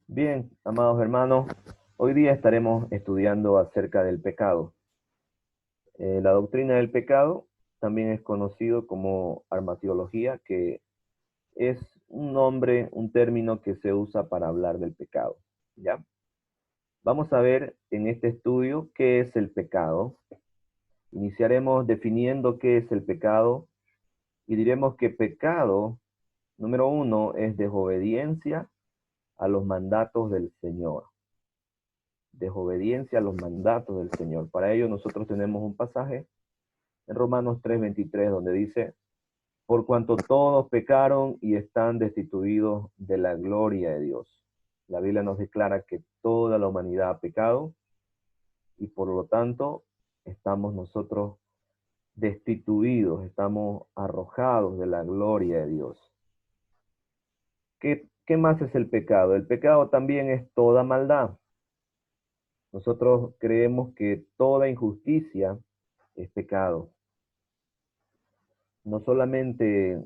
Bien, amados hermanos, hoy día estaremos estudiando acerca del pecado. La doctrina del pecado también es conocido como armatiología, que es un nombre, un término que se usa para hablar del pecado. ¿Ya? Vamos a ver en este estudio qué es el pecado. Iniciaremos definiendo qué es el pecado y diremos que pecado, número uno, es desobediencia a los mandatos del Señor. Desobediencia a los mandatos del Señor. Para ello nosotros tenemos un pasaje en Romanos 3:23 donde dice, por cuanto todos pecaron y están destituidos de la gloria de Dios. La Biblia nos declara que toda la humanidad ha pecado y por lo tanto estamos nosotros destituidos, estamos arrojados de la gloria de Dios. ¿Qué más es el pecado? El pecado también es toda maldad. Nosotros creemos que toda injusticia es pecado. No solamente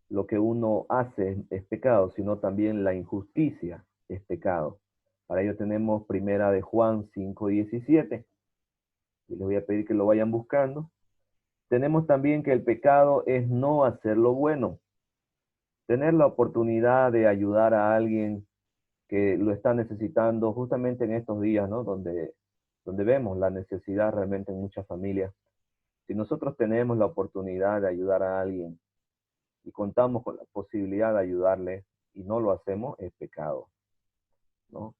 lo que uno hace es pecado, sino también la injusticia es pecado. Para ello tenemos primera de Juan 5:17, y les voy a pedir que lo vayan buscando. Tenemos también que el pecado es no hacer lo bueno, tener la oportunidad de ayudar a alguien que lo está necesitando justamente en estos días, ¿no? Donde vemos la necesidad realmente en muchas familias. Si nosotros tenemos la oportunidad de ayudar a alguien y contamos con la posibilidad de ayudarle y no lo hacemos, es pecado, ¿no?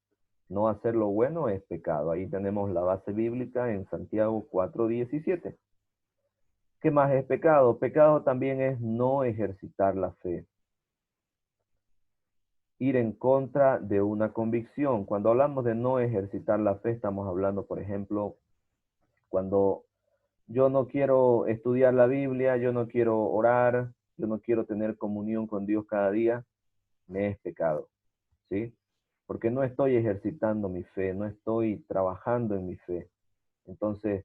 No hacer lo bueno es pecado. Ahí tenemos la base bíblica en Santiago 4:17. ¿Qué más es pecado? Pecado también es no ejercitar la fe, ir en contra de una convicción. Cuando hablamos de no ejercitar la fe, estamos hablando, por ejemplo, cuando yo no quiero estudiar la Biblia, yo no quiero orar, yo no quiero tener comunión con Dios cada día, me es pecado, ¿sí? Porque no estoy ejercitando mi fe, no estoy trabajando en mi fe. Entonces,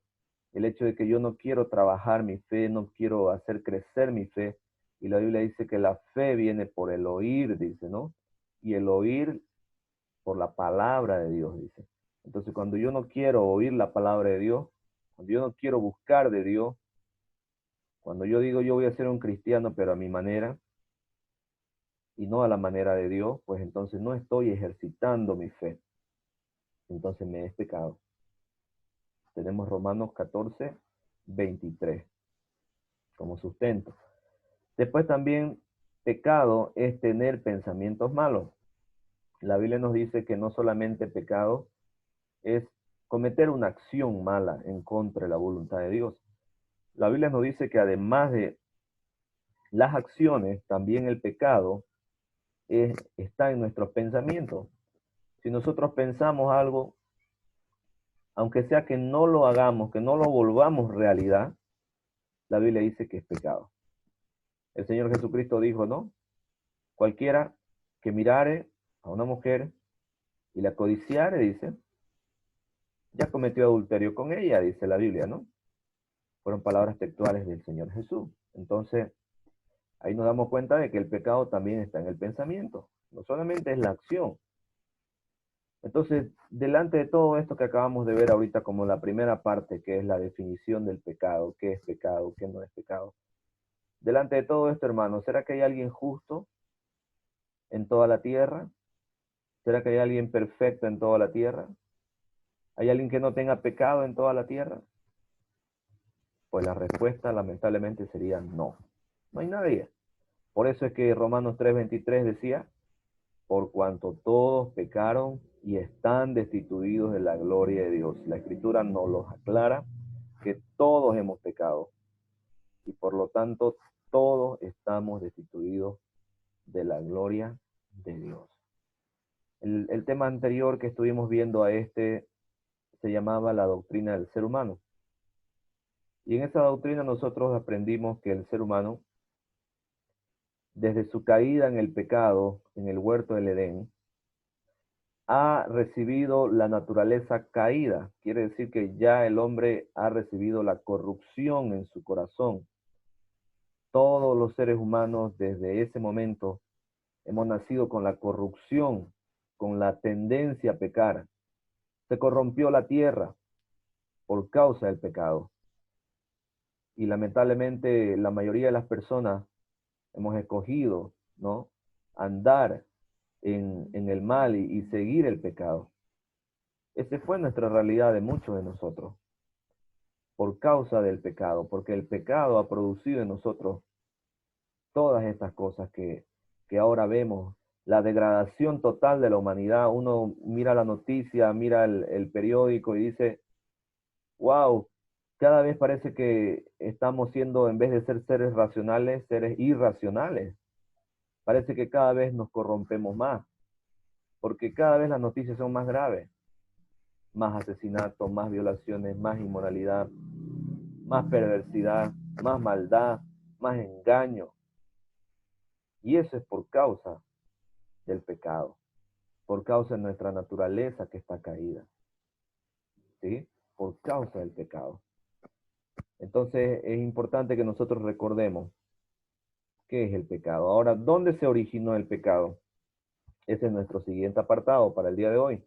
el hecho de que yo no quiero trabajar mi fe, no quiero hacer crecer mi fe, y la Biblia dice que la fe viene por el oír, dice, ¿no? Y el oír por la palabra de Dios, dice. Entonces, cuando yo no quiero oír la palabra de Dios, cuando yo no quiero buscar de Dios, cuando yo digo yo voy a ser un cristiano, pero a mi manera, y no a la manera de Dios, pues entonces no estoy ejercitando mi fe. Entonces me es pecado. Tenemos Romanos 14:23 como sustento. Después también pecado es tener pensamientos malos. La Biblia nos dice que no solamente pecado es cometer una acción mala en contra de la voluntad de Dios. La Biblia nos dice que además de las acciones, también el pecado está en nuestros pensamientos. Si nosotros pensamos algo, aunque sea que no lo hagamos, que no lo volvamos realidad, la Biblia dice que es pecado. El Señor Jesucristo dijo, ¿no? Cualquiera que mirare a una mujer y la codiciare, dice, ya cometió adulterio con ella, dice la Biblia, ¿no? Fueron palabras textuales del Señor Jesús. Entonces, ahí nos damos cuenta de que el pecado también está en el pensamiento, no solamente es la acción. Entonces, delante de todo esto que acabamos de ver ahorita como la primera parte, que es la definición del pecado, qué es pecado, qué no es pecado. Delante de todo esto, hermano, ¿será que hay alguien justo en toda la tierra? ¿Será que hay alguien perfecto en toda la tierra? ¿Hay alguien que no tenga pecado en toda la tierra? Pues la respuesta lamentablemente sería no. No hay nadie. Por eso es que Romanos 3:23 decía, por cuanto todos pecaron y están destituidos de la gloria de Dios. La Escritura nos los aclara que todos hemos pecado y por lo tanto todos estamos destituidos de la gloria de Dios. El tema anterior que estuvimos viendo a este se llamaba la doctrina del ser humano. Y en esa doctrina nosotros aprendimos que el ser humano, desde su caída en el pecado, en el huerto del Edén, ha recibido la naturaleza caída. Quiere decir que ya el hombre ha recibido la corrupción en su corazón. Todos los seres humanos desde ese momento hemos nacido con la corrupción con la tendencia a pecar. Se corrompió la tierra por causa del pecado. Y lamentablemente la mayoría de las personas hemos escogido, ¿no?, andar en el mal y seguir el pecado. Esa fue nuestra realidad de muchos de nosotros, por causa del pecado, porque el pecado ha producido en nosotros todas estas cosas que ahora vemos, la degradación total de la humanidad. Uno mira la noticia, mira el periódico y dice, wow, cada vez parece que estamos siendo, en vez de ser seres racionales, seres irracionales. Parece que cada vez nos corrompemos más, porque cada vez las noticias son más graves. Más asesinatos, más violaciones, más inmoralidad, más perversidad, más maldad, más engaño. Y eso es por causa del pecado, por causa de nuestra naturaleza que está caída, ¿sí? Por causa del pecado. Entonces es importante que nosotros recordemos qué es el pecado. Ahora, ¿dónde se originó el pecado? Ese es nuestro siguiente apartado para el día de hoy.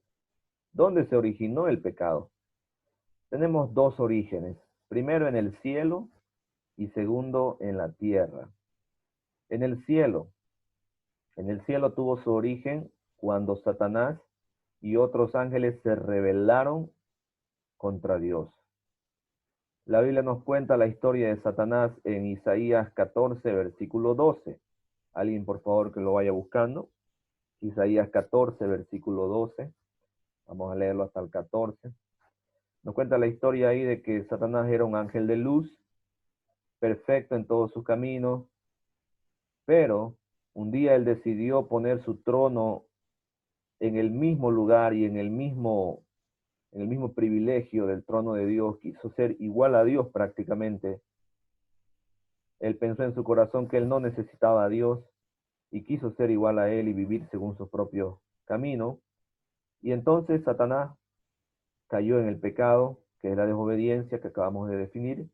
¿Dónde se originó el pecado? Tenemos dos orígenes. Primero en el cielo y segundo en la tierra. En el cielo tuvo su origen cuando Satanás y otros ángeles se rebelaron contra Dios. La Biblia nos cuenta la historia de Satanás en Isaías 14, versículo 12. Alguien, por favor, que lo vaya buscando. Isaías 14, versículo 12. Vamos a leerlo hasta el 14. Nos cuenta la historia ahí de que Satanás era un ángel de luz, perfecto en todos sus caminos, pero un día él decidió poner su trono en el mismo lugar y en el mismo privilegio del trono de Dios. Quiso ser igual a Dios prácticamente. Él pensó en su corazón que él no necesitaba a Dios y quiso ser igual a él y vivir según su propio camino. Y entonces Satanás cayó en el pecado, que es la desobediencia que acabamos de definir,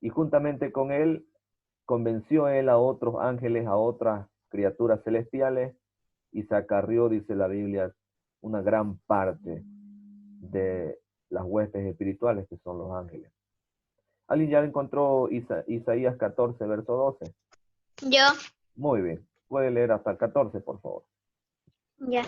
y juntamente con él convenció él a otros ángeles, a otras criaturas celestiales, y se acarrió, dice la Biblia, una gran parte de las huestes espirituales que son los ángeles. ¿Alguien ya encontró Isaías 14, verso 12? Yo, Muy bien. Puede leer hasta el 14, por favor. ya.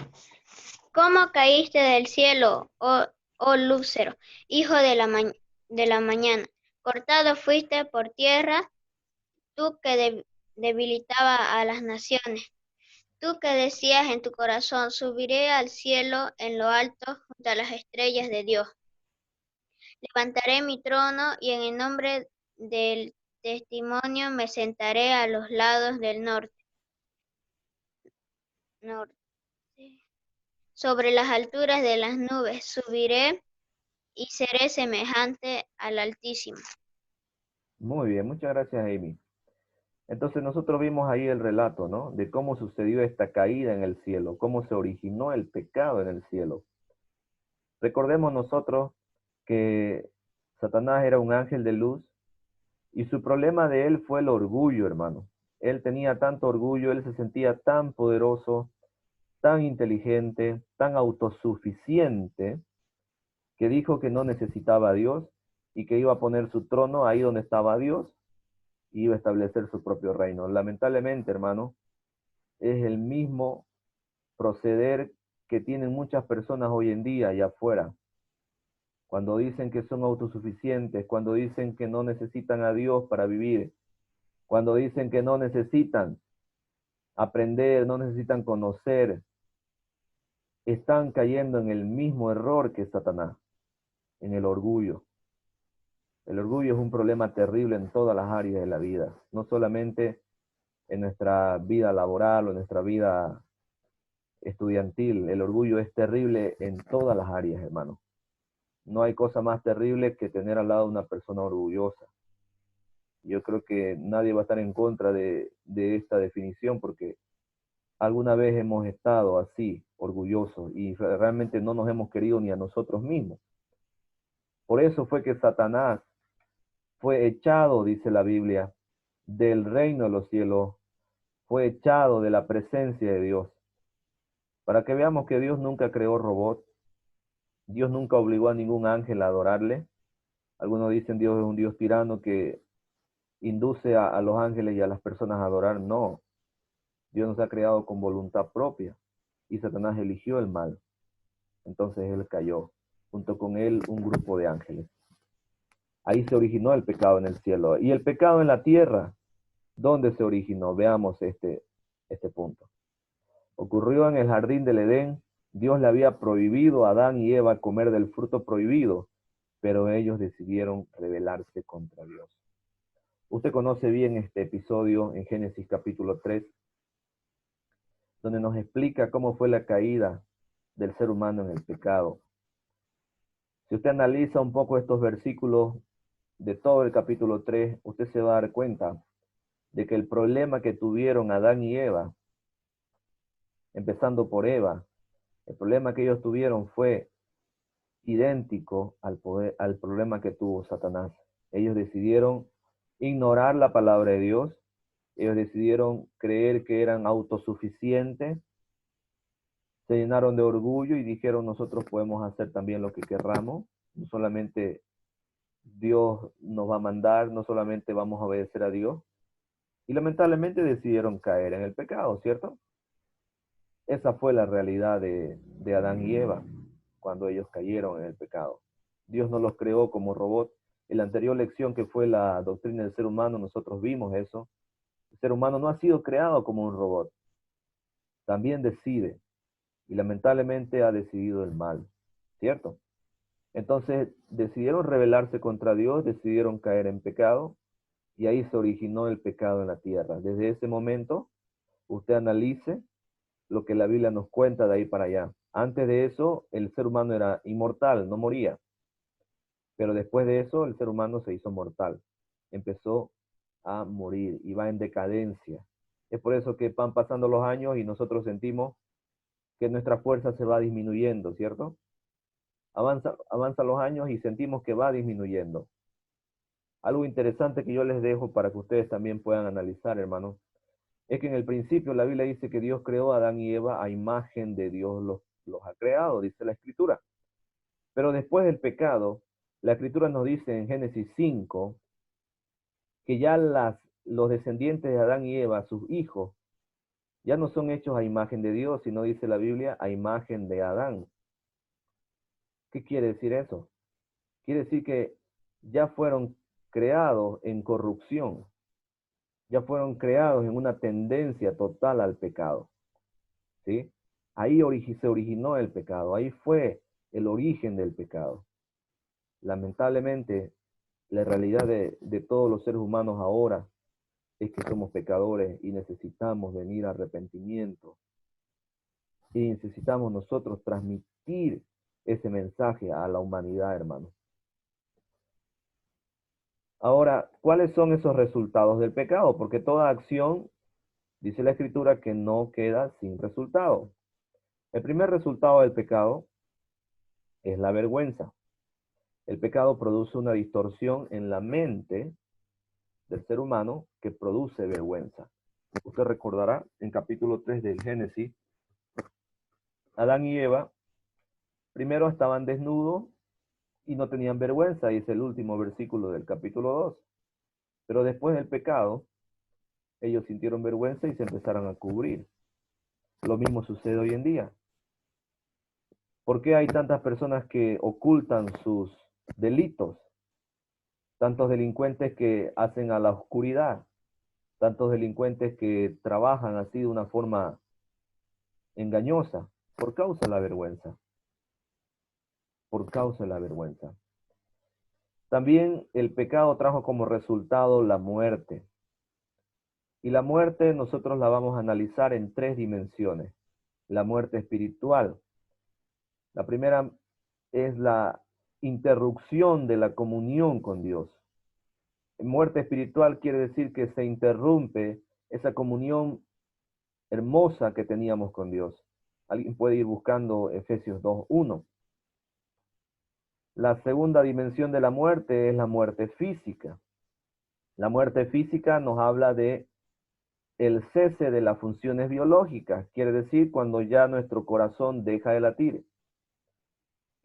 ¿Cómo caíste del cielo, oh Lúcero, hijo de la mañana? Cortado fuiste por tierra, tú que debilitaba a las naciones. Tú que decías en tu corazón, subiré al cielo en lo alto junto a las estrellas de Dios. Levantaré mi trono y en el nombre del testimonio me sentaré a los lados del norte. Sobre las alturas de las nubes subiré y seré semejante al Altísimo. Muy bien, muchas gracias, Amy. Entonces nosotros vimos ahí el relato, ¿no?, de cómo sucedió esta caída en el cielo, cómo se originó el pecado en el cielo. Recordemos nosotros que Satanás era un ángel de luz y su problema de él fue el orgullo, hermano. Él tenía tanto orgullo, él se sentía tan poderoso, tan inteligente, tan autosuficiente, que dijo que no necesitaba a Dios y que iba a poner su trono ahí donde estaba Dios y iba a establecer su propio reino. Lamentablemente, hermano, es el mismo proceder que tienen muchas personas hoy en día allá afuera. Cuando dicen que son autosuficientes, cuando dicen que no necesitan a Dios para vivir, cuando dicen que no necesitan aprender, no necesitan conocer, están cayendo en el mismo error que Satanás, en el orgullo. El orgullo es un problema terrible en todas las áreas de la vida, no solamente en nuestra vida laboral o en nuestra vida estudiantil. El orgullo es terrible en todas las áreas, hermano. No hay cosa más terrible que tener al lado una persona orgullosa. Yo creo que nadie va a estar en contra de esta definición porque alguna vez hemos estado así, orgullosos, y realmente no nos hemos querido ni a nosotros mismos. Por eso fue que Satanás fue echado, dice la Biblia, del reino de los cielos, fue echado de la presencia de Dios. Para que veamos que Dios nunca creó robots, Dios nunca obligó a ningún ángel a adorarle. Algunos dicen Dios es un Dios tirano que induce a los ángeles y a las personas a adorar. No, Dios nos ha creado con voluntad propia y Satanás eligió el mal. Entonces él cayó, junto con él un grupo de ángeles. Ahí se originó el pecado en el cielo. Y el pecado en la tierra, ¿dónde se originó? Veamos este punto. Ocurrió en el jardín del Edén. Dios le había prohibido a Adán y Eva comer del fruto prohibido, pero ellos decidieron rebelarse contra Dios. Usted conoce bien este episodio en Génesis capítulo 3, donde nos explica cómo fue la caída del ser humano en el pecado. Si usted analiza un poco estos versículos de todo el capítulo 3, usted se va a dar cuenta de que el problema que tuvieron Adán y Eva, empezando por Eva, el problema que ellos tuvieron fue idéntico al problema que tuvo Satanás. Ellos decidieron ignorar la palabra de Dios, ellos decidieron creer que eran autosuficientes, se llenaron de orgullo y dijeron nosotros podemos hacer también lo que querramos, no solamente Dios nos va a mandar, no solamente vamos a obedecer a Dios, y lamentablemente decidieron caer en el pecado, ¿cierto? Esa fue la realidad de Adán y Eva cuando ellos cayeron en el pecado. Dios no los creó como robots. En la anterior lección que fue la doctrina del ser humano, nosotros vimos eso. El ser humano no ha sido creado como un robot. También decide y lamentablemente ha decidido el mal, ¿cierto? Entonces decidieron rebelarse contra Dios, decidieron caer en pecado y ahí se originó el pecado en la tierra. Desde ese momento, usted analice lo que la Biblia nos cuenta de ahí para allá. Antes de eso, el ser humano era inmortal, no moría. Pero después de eso, el ser humano se hizo mortal. Empezó a morir y va en decadencia. Es por eso que van pasando los años y nosotros sentimos que nuestra fuerza se va disminuyendo, ¿cierto? Avanza los años y sentimos que va disminuyendo. Algo interesante que yo les dejo para que ustedes también puedan analizar, hermanos, es que en el principio la Biblia dice que Dios creó a Adán y Eva a imagen de Dios los ha creado, dice la Escritura. Pero después del pecado, la Escritura nos dice en Génesis 5 que ya los descendientes de Adán y Eva, sus hijos, ya no son hechos a imagen de Dios, sino dice la Biblia a imagen de Adán. ¿Qué quiere decir eso? Quiere decir que ya fueron creados en corrupción, ya fueron creados en una tendencia total al pecado, ¿sí? Ahí se originó el pecado, ahí fue el origen del pecado. Lamentablemente, la realidad de todos los seres humanos ahora es que somos pecadores y necesitamos venir a arrepentimiento. Y necesitamos nosotros transmitir ese mensaje a la humanidad, hermano. Ahora, ¿cuáles son esos resultados del pecado? Porque toda acción, dice la Escritura, que no queda sin resultado. El primer resultado del pecado es la vergüenza. El pecado produce una distorsión en la mente del ser humano que produce vergüenza. Usted recordará en capítulo 3 del Génesis, Adán y Eva primero estaban desnudos y no tenían vergüenza, dice el último versículo del capítulo 2. Pero después del pecado, ellos sintieron vergüenza y se empezaron a cubrir. Lo mismo sucede hoy en día. ¿Por qué hay tantas personas que ocultan sus delitos? Tantos delincuentes que hacen a la oscuridad, tantos delincuentes que trabajan así de una forma engañosa, por causa de la vergüenza. Por causa de la vergüenza. También el pecado trajo como resultado la muerte. Y la muerte nosotros la vamos a analizar en tres dimensiones. La muerte espiritual. La primera es la interrupción de la comunión con Dios. Muerte espiritual quiere decir que se interrumpe esa comunión hermosa que teníamos con Dios. Alguien puede ir buscando Efesios 2:1. La segunda dimensión de la muerte es la muerte física. La muerte física nos habla de el cese de las funciones biológicas, quiere decir cuando ya nuestro corazón deja de latir.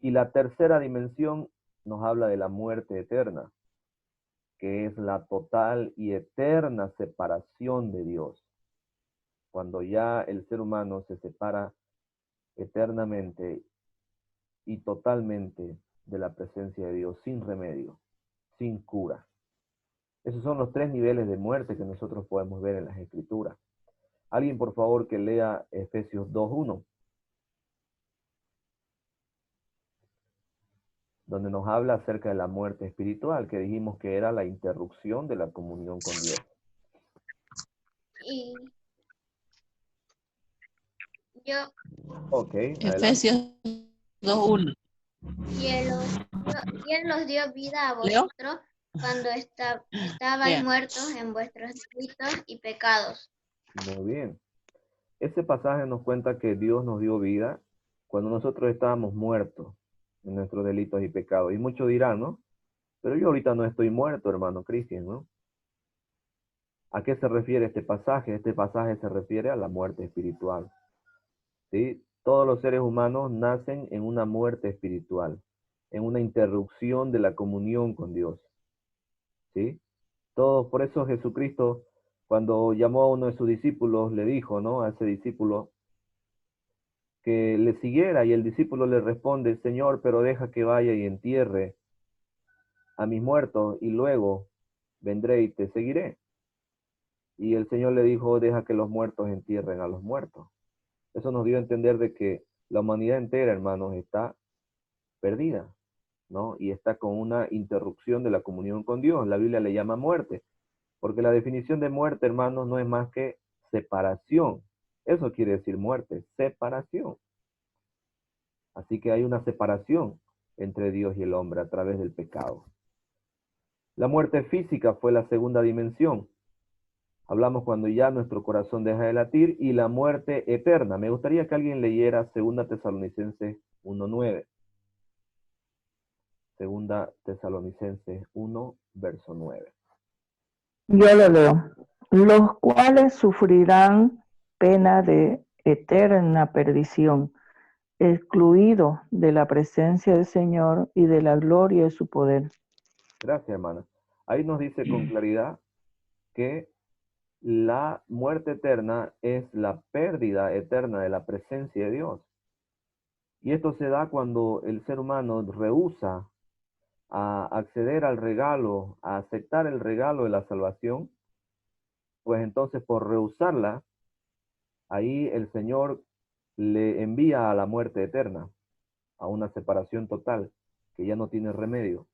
Y la tercera dimensión nos habla de la muerte eterna, que es la total y eterna separación de Dios. Cuando ya el ser humano se separa eternamente y totalmente de la presencia de Dios, sin remedio, sin cura. Esos son los tres niveles de muerte que nosotros podemos ver en las Escrituras. Alguien, por favor, que lea Efesios 2:1, donde nos habla acerca de la muerte espiritual, que dijimos que era la interrupción de la comunión con Dios. Y yo, Ok, adelante. Efesios 2:1. y él los dio vida a ¿Leo? vosotros cuando estabais Bien. muertos en vuestros delitos y pecados. Muy bien. Ese pasaje nos cuenta que Dios nos dio vida cuando nosotros estábamos muertos en nuestros delitos y pecados. Y muchos dirán, ¿no? Pero yo ahorita no estoy muerto, hermano Cristian, ¿no? ¿A qué se refiere este pasaje? Este pasaje se refiere a la muerte espiritual. ¿Sí? Todos los seres humanos nacen en una muerte espiritual, en una interrupción de la comunión con Dios. ¿Sí? Todos, por eso Jesucristo, cuando llamó a uno de sus discípulos, le dijo, ¿no? A ese discípulo que le siguiera, y el discípulo le responde, Señor, pero deja que vaya y entierre a mis muertos y luego vendré y te seguiré. Y el Señor le dijo, deja que los muertos entierren a los muertos. Eso nos dio a entender de que la humanidad entera, hermanos, está perdida, ¿no? Y está con una interrupción de la comunión con Dios. La Biblia le llama muerte, porque la definición de muerte, hermanos, no es más que separación. Eso quiere decir muerte, separación. Así que hay una separación entre Dios y el hombre a través del pecado. La muerte física fue la segunda dimensión. Hablamos cuando ya nuestro corazón deja de latir, y la muerte eterna. Me gustaría que alguien leyera 2 Tesalonicenses 1:9. 2 Tesalonicenses 1, verso 9. Yo lo leo. Los cuales sufrirán pena de eterna perdición, excluidos de la presencia del Señor y de la gloria de su poder. Gracias, hermana. Ahí nos dice con claridad que la muerte eterna es la pérdida eterna de la presencia de Dios. Y esto se da cuando el ser humano rehúsa a acceder al regalo, a aceptar el regalo de la salvación, pues entonces por rehusarla, ahí el Señor le envía a la muerte eterna, a una separación total, que ya no tiene remedio.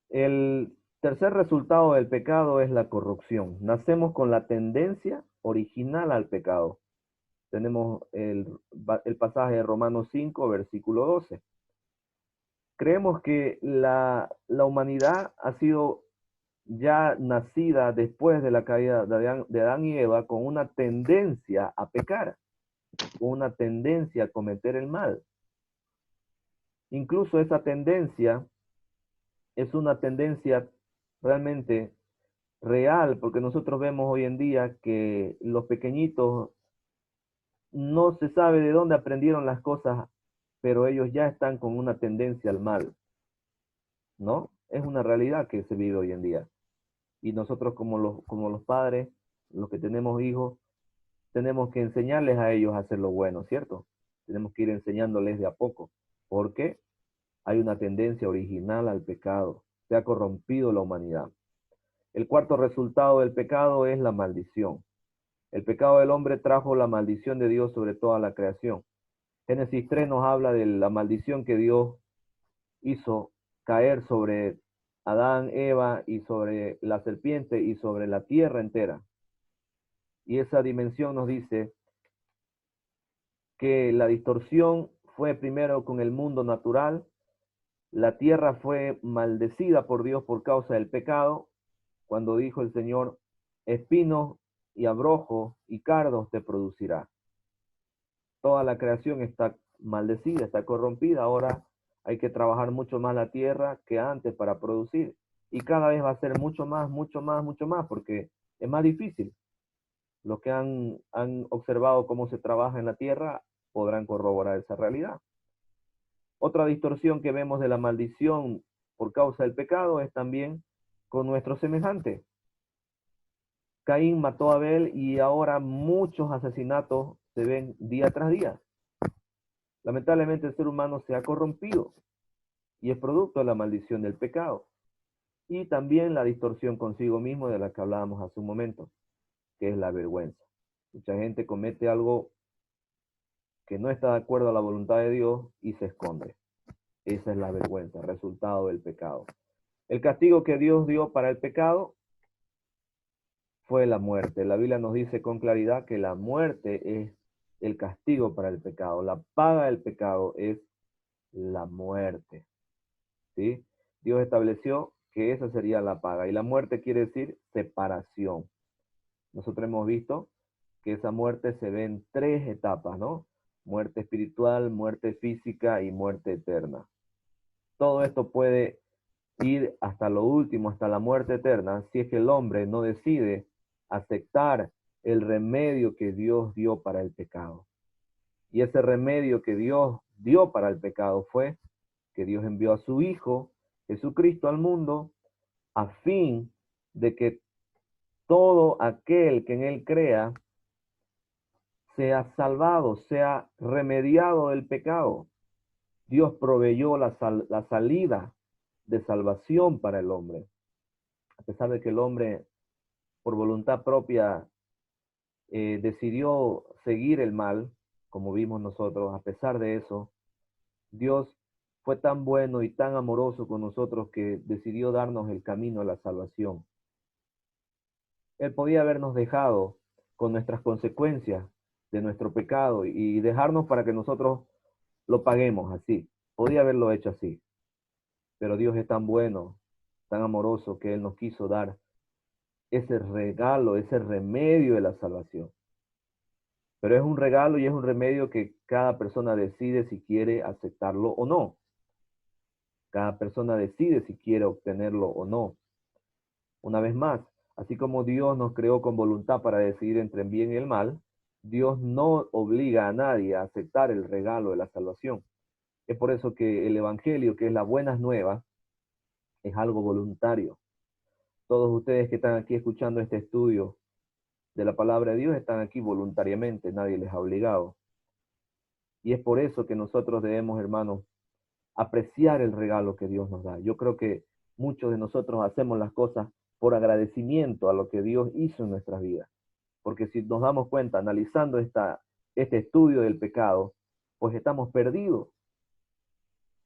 El tercer resultado del pecado es la corrupción. Nacemos con la tendencia original al pecado. Tenemos el pasaje de Romanos 5, versículo 12. Creemos que la humanidad ha sido ya nacida después de la caída de Adán y Eva con una tendencia a pecar, con una tendencia a cometer el mal. Incluso esa tendencia es una tendencia realmente real, porque nosotros vemos hoy en día que los pequeñitos no se sabe de dónde aprendieron las cosas, pero ellos ya están con una tendencia al mal, ¿no? Es una realidad que se vive hoy en día. Y nosotros como los padres, los que tenemos hijos, tenemos que enseñarles a ellos a hacer lo bueno, ¿cierto? Tenemos que ir enseñándoles de a poco, porque hay una tendencia original al pecado. Se ha corrompido la humanidad. El cuarto resultado del pecado es la maldición. El pecado del hombre trajo la maldición de Dios sobre toda la creación. Génesis 3 nos habla de la maldición que Dios hizo caer sobre Adán, Eva y sobre la serpiente y sobre la tierra entera. Y esa dimensión nos dice que la distorsión fue primero con el mundo natural, la tierra fue maldecida por Dios por causa del pecado, cuando dijo el Señor, espinos y abrojos y cardos te producirá. Toda la creación está maldecida, está corrompida. Ahora hay que trabajar mucho más la tierra que antes para producir. y cada vez va a ser mucho más, mucho más, mucho más, porque es más difícil. Los que han observado cómo se trabaja en la tierra podrán corroborar esa realidad. Otra distorsión que vemos de la maldición por causa del pecado es también con nuestro semejante. Caín mató a Abel y ahora muchos asesinatos se ven día tras día. Lamentablemente el ser humano se ha corrompido y es producto de la maldición del pecado. Y también la distorsión consigo mismo de la que hablábamos hace un momento, que es la vergüenza. Mucha gente comete algo que no está de acuerdo a la voluntad de Dios y se esconde. Esa es la vergüenza, resultado del pecado. El castigo que Dios dio para el pecado fue la muerte. La Biblia nos dice con claridad que la muerte es el castigo para el pecado. La paga del pecado es la muerte. ¿Sí? Dios estableció que esa sería la paga. Y la muerte quiere decir separación. Nosotros hemos visto que esa muerte se ve en 3 etapas, ¿no? Muerte espiritual, muerte física y muerte eterna. Todo esto puede ir hasta lo último, hasta la muerte eterna, si es que el hombre no decide aceptar el remedio que Dios dio para el pecado. Y ese remedio que Dios dio para el pecado fue que Dios envió a su Hijo, Jesucristo, al mundo, a fin de que todo aquel que en él crea sea salvado, sea remediado del pecado. Dios proveyó la salida de salvación para el hombre. A pesar de que el hombre, por voluntad propia, decidió seguir el mal, como vimos nosotros, a pesar de eso, Dios fue tan bueno y tan amoroso con nosotros que decidió darnos el camino a la salvación. Él podía habernos dejado con nuestras consecuencias de nuestro pecado y dejarnos para que nosotros lo paguemos así. Podía haberlo hecho así. Pero Dios es tan bueno, tan amoroso, que Él nos quiso dar ese regalo, ese remedio de la salvación. Pero es un regalo y es un remedio que cada persona decide si quiere aceptarlo o no. Cada persona decide si quiere obtenerlo o no. Una vez más, así como Dios nos creó con voluntad para decidir entre el bien y el mal, Dios no obliga a nadie a aceptar el regalo de la salvación. Es por eso que el Evangelio, que es la buena nueva, es algo voluntario. Todos ustedes que están aquí escuchando este estudio de la palabra de Dios están aquí voluntariamente, nadie les ha obligado. Y es por eso que nosotros debemos, hermanos, apreciar el regalo que Dios nos da. Yo creo que muchos de nosotros hacemos las cosas por agradecimiento a lo que Dios hizo en nuestras vidas. Porque si nos damos cuenta, analizando este estudio del pecado, pues estamos perdidos.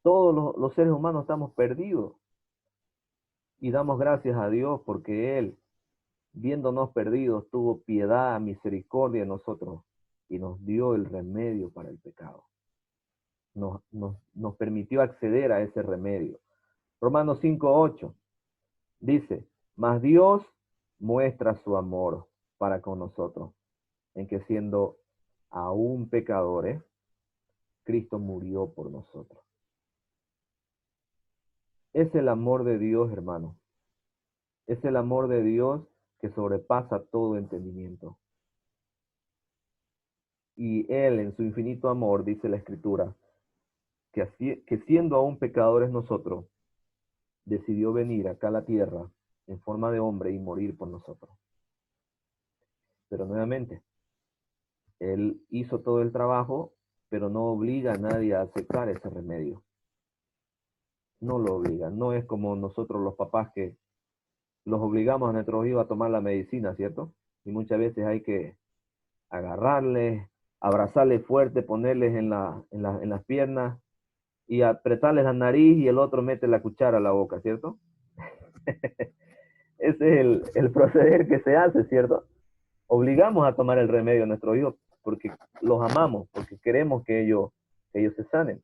Todos los seres humanos estamos perdidos. Y damos gracias a Dios porque Él, viéndonos perdidos, tuvo piedad, misericordia de nosotros y nos dio el remedio para el pecado. Nos permitió acceder a ese remedio. Romanos 5:8 dice, mas Dios muestra su amor para con nosotros, en que siendo aún pecadores, Cristo murió por nosotros. Es el amor de Dios, hermano. Es el amor de Dios que sobrepasa todo entendimiento. Y Él, en su infinito amor, dice la Escritura, que siendo aún pecadores nosotros, decidió venir acá a la tierra en forma de hombre y morir por nosotros. Pero nuevamente, Él hizo todo el trabajo, pero no obliga a nadie a aceptar ese remedio. No lo obliga. No es como nosotros los papás que los obligamos a nuestros hijos a tomar la medicina, ¿cierto? Y muchas veces hay que agarrarles, abrazarles fuerte, ponerles en las piernas y apretarles la nariz y el otro mete la cuchara a la boca, ¿cierto? Ese es el proceder que se hace, ¿cierto? Obligamos a tomar el remedio a nuestros hijos porque los amamos, porque queremos que ellos se sanen.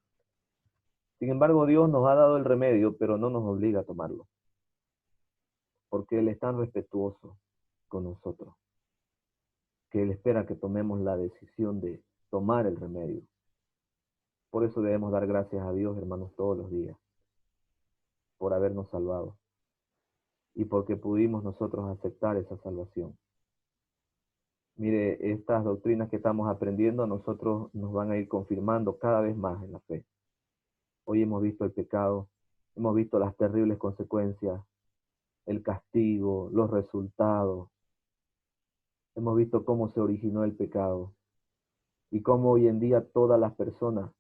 Sin embargo, Dios nos ha dado el remedio, pero no nos obliga a tomarlo. Porque Él es tan respetuoso con nosotros, que Él espera que tomemos la decisión de tomar el remedio. Por eso debemos dar gracias a Dios, hermanos, todos los días, por habernos salvado. y porque pudimos nosotros aceptar esa salvación. Mire, estas doctrinas que estamos aprendiendo a nosotros nos van a ir confirmando cada vez más en la fe. Hoy hemos visto el pecado, hemos visto las terribles consecuencias, el castigo, los resultados. Hemos visto cómo se originó el pecado y cómo hoy en día todas las personas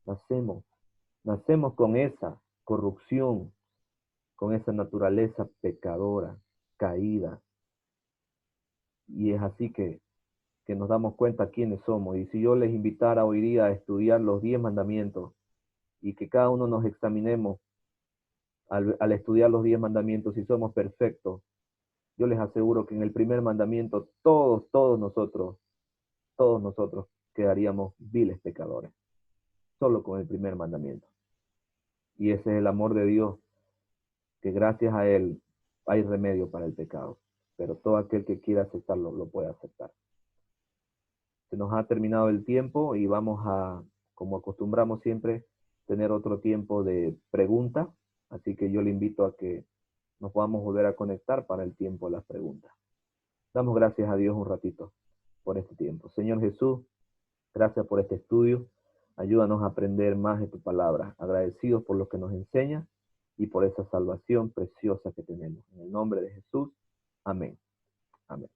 nacemos con esa corrupción, con esa naturaleza pecadora, caída. Y es así que nos damos cuenta quiénes somos. Y si yo les invitara hoy día a estudiar los 10 mandamientos y que cada uno nos examinemos al estudiar los 10 mandamientos, si somos perfectos, yo les aseguro que en el primer mandamiento todos nosotros quedaríamos viles pecadores, solo con el primer mandamiento. Y ese es el amor de Dios, que gracias a Él hay remedio para el pecado, pero todo aquel que quiera aceptarlo, lo puede aceptar. Se nos ha terminado el tiempo y vamos a, como acostumbramos siempre, tener otro tiempo de preguntas, así que yo le invito a que nos podamos volver a conectar para el tiempo de las preguntas. Damos gracias a Dios un ratito por este tiempo. Señor Jesús, gracias por este estudio. Ayúdanos a aprender más de tu palabra. Agradecidos por lo que nos enseña y por esa salvación preciosa que tenemos. En el nombre de Jesús. Amén. Amén.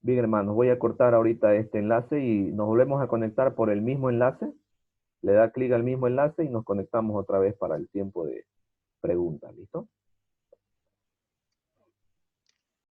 Bien, hermanos, voy a cortar ahorita este enlace y nos volvemos a conectar por el mismo enlace. Le da clic al mismo enlace y nos conectamos otra vez para el tiempo de preguntas. ¿Listo?